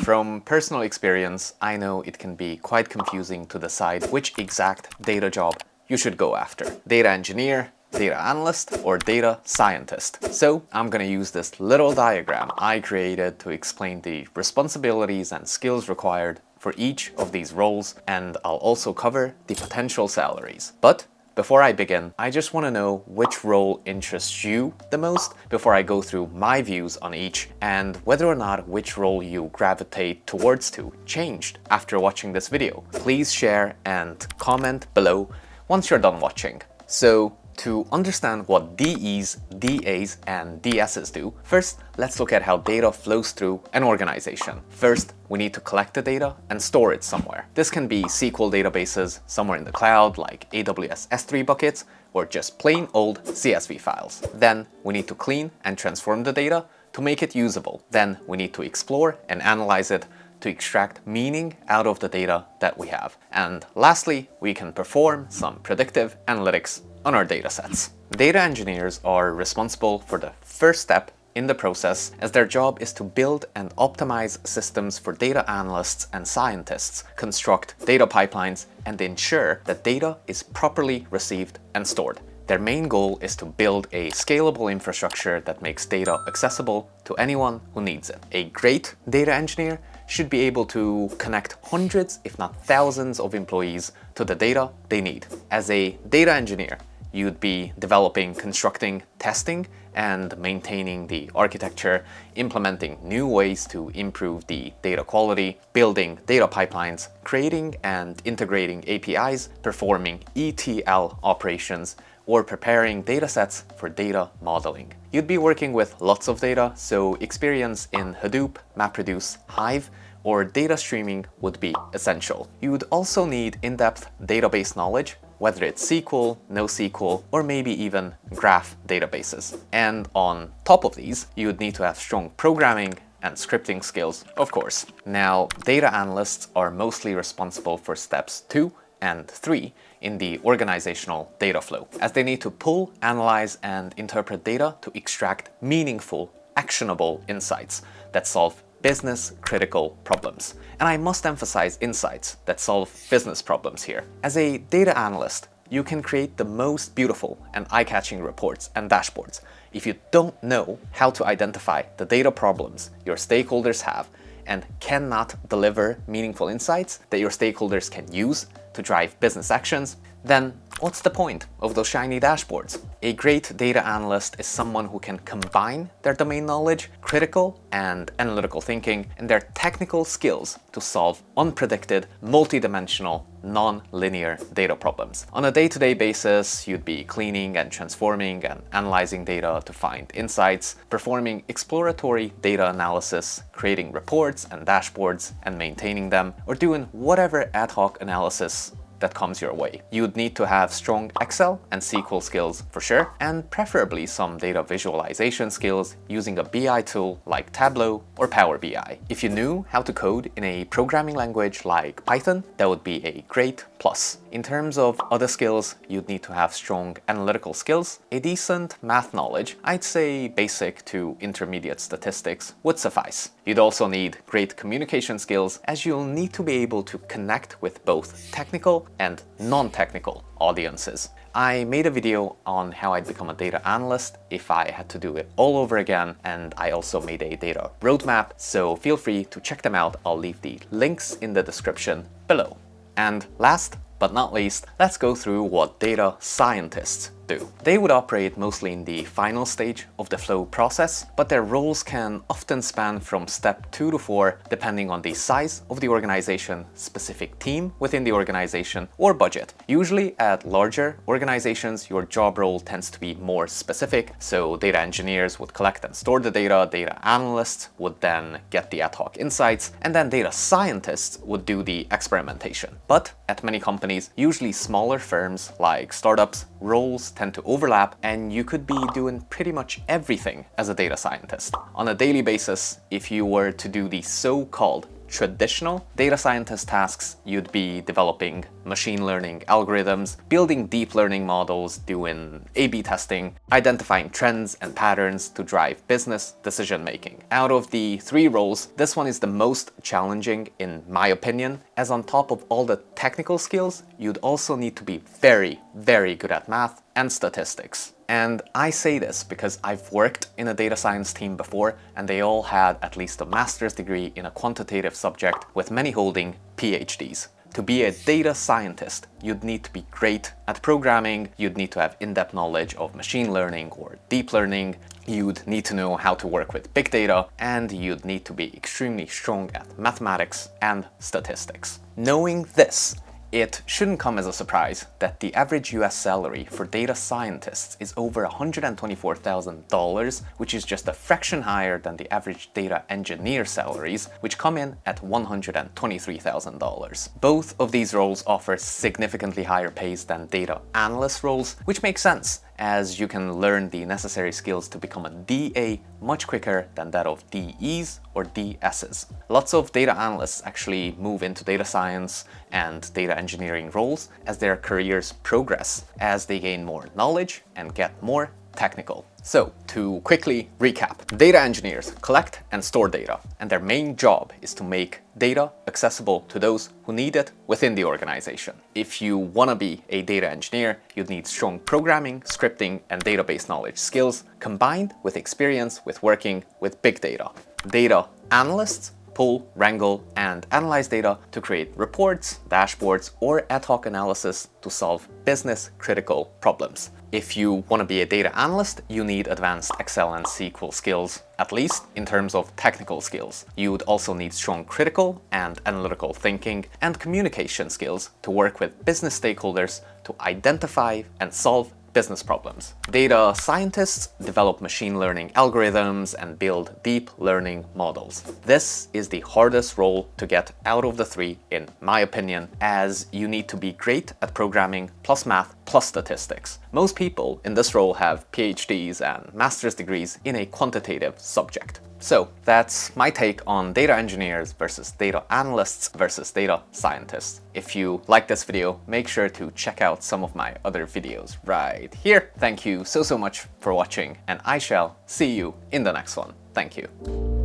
From personal experience, I know it can be quite confusing to decide which exact data job you should go after. Data engineer, data analyst, or data scientist. So I'm gonna use this little diagram I created to explain the responsibilities and skills required for each of these roles, and I'll also cover the potential salaries. But before I begin, I just want to know which role interests you the most before I go through my views on each, and whether or not which role you gravitate towards to changed after watching this video. Please share and comment below once you're done watching. So, to understand what DEs, DAs, and DSs do, first let's look at how data flows through an organization. First, we need to collect the data and store it somewhere. This can be SQL databases somewhere in the cloud like AWS S3 buckets, or just plain old CSV files. Then we need to clean and transform the data to make it usable. Then we need to explore and analyze it to extract meaning out of the data that we have. And lastly, we can perform some predictive analytics on our data sets. Data engineers are responsible for the first step in the process, as their job is to build and optimize systems for data analysts and scientists, construct data pipelines, and ensure that data is properly received and stored. Their main goal is to build a scalable infrastructure that makes data accessible to anyone who needs it. A great data engineer should be able to connect hundreds, if not thousands, of employees to the data they need. As a data engineer, you'd be developing, constructing, testing, and maintaining the architecture, implementing new ways to improve the data quality, building data pipelines, creating and integrating APIs, performing ETL operations, or preparing datasets for data modeling. You'd be working with lots of data, so experience in Hadoop, MapReduce, Hive, or data streaming would be essential. You would also need in-depth database knowledge, whether it's SQL, NoSQL, or maybe even graph databases. And on top of these, you would need to have strong programming and scripting skills, of course. Now, data analysts are mostly responsible for steps 2 and 3 in the organizational data flow, as they need to pull, analyze, and interpret data to extract meaningful, actionable insights that solve business-critical problems. And I must emphasize insights that solve business problems here. As a data analyst, you can create the most beautiful and eye-catching reports and dashboards. If you don't know how to identify the data problems your stakeholders have and cannot deliver meaningful insights that your stakeholders can use to drive business actions, then what's the point of those shiny dashboards? A great data analyst is someone who can combine their domain knowledge, critical and analytical thinking, and their technical skills to solve unpredicted, multidimensional, non-linear data problems. On a day-to-day basis, you'd be cleaning and transforming and analyzing data to find insights, performing exploratory data analysis, creating reports and dashboards and maintaining them, or doing whatever ad hoc analysis that comes your way. You would need to have strong Excel and SQL skills for sure, and preferably some data visualization skills using a BI tool like Tableau or Power BI. If you knew how to code in a programming language like Python, that would be a great plus. In terms of other skills, you'd need to have strong analytical skills, a decent math knowledge, I'd say basic to intermediate statistics would suffice. You'd also need great communication skills, as you'll need to be able to connect with both technical and non-technical audiences. I made a video on how I'd become a data analyst if I had to do it all over again, and I also made a data roadmap, so feel free to check them out. I'll leave the links in the description below. And last but not least, let's go through what data scientists do. They would operate mostly in the final stage of the flow process, but their roles can often span from step 2 to 4 depending on the size of the organization, specific team within the organization, or budget. Usually at larger organizations, your job role tends to be more specific, so data engineers would collect and store the data, data analysts would then get the ad hoc insights, and then data scientists would do the experimentation. But at many companies, usually smaller firms like startups, roles tend to overlap, and you could be doing pretty much everything as a data scientist. On a daily basis, if you were to do the so-called traditional data scientist tasks, you'd be developing machine learning algorithms, building deep learning models, doing A/B testing, identifying trends and patterns to drive business decision making. Out of the three roles, this one is the most challenging in my opinion, as on top of all the technical skills, you'd also need to be very, very good at math and statistics. And I say this because I've worked in a data science team before, and they all had at least a master's degree in a quantitative subject, with many holding PhDs. To be a data scientist, you'd need to be great at programming, you'd need to have in-depth knowledge of machine learning or deep learning, you'd need to know how to work with big data, and you'd need to be extremely strong at mathematics and statistics. Knowing this, it shouldn't come as a surprise that the average US salary for data scientists is over $124,000, which is just a fraction higher than the average data engineer salaries, which come in at $123,000. Both of these roles offer significantly higher pays than data analyst roles, which makes sense, as you can learn the necessary skills to become a DA much quicker than that of DEs or DSs. Lots of data analysts actually move into data science and data engineering roles as their careers progress, as they gain more knowledge and get more technical. So, to quickly recap, data engineers collect and store data, and their main job is to make data accessible to those who need it within the organization. If you want to be a data engineer, you'd need strong programming, scripting, and database knowledge skills, combined with experience with working with big data. Data analysts pull, wrangle, and analyze data to create reports, dashboards, or ad hoc analysis to solve business-critical problems. If you want to be a data analyst, you need advanced Excel and SQL skills, at least in terms of technical skills. You would also need strong critical and analytical thinking and communication skills to work with business stakeholders to identify and solve business problems. Data scientists develop machine learning algorithms and build deep learning models. This is the hardest role to get out of the three, in my opinion, as you need to be great at programming plus math plus statistics. Most people in this role have PhDs and master's degrees in a quantitative subject. So that's my take on data engineers versus data analysts versus data scientists. If you like this video, make sure to check out some of my other videos right here. Thank you so much for watching, and I shall see you in the next one. Thank you.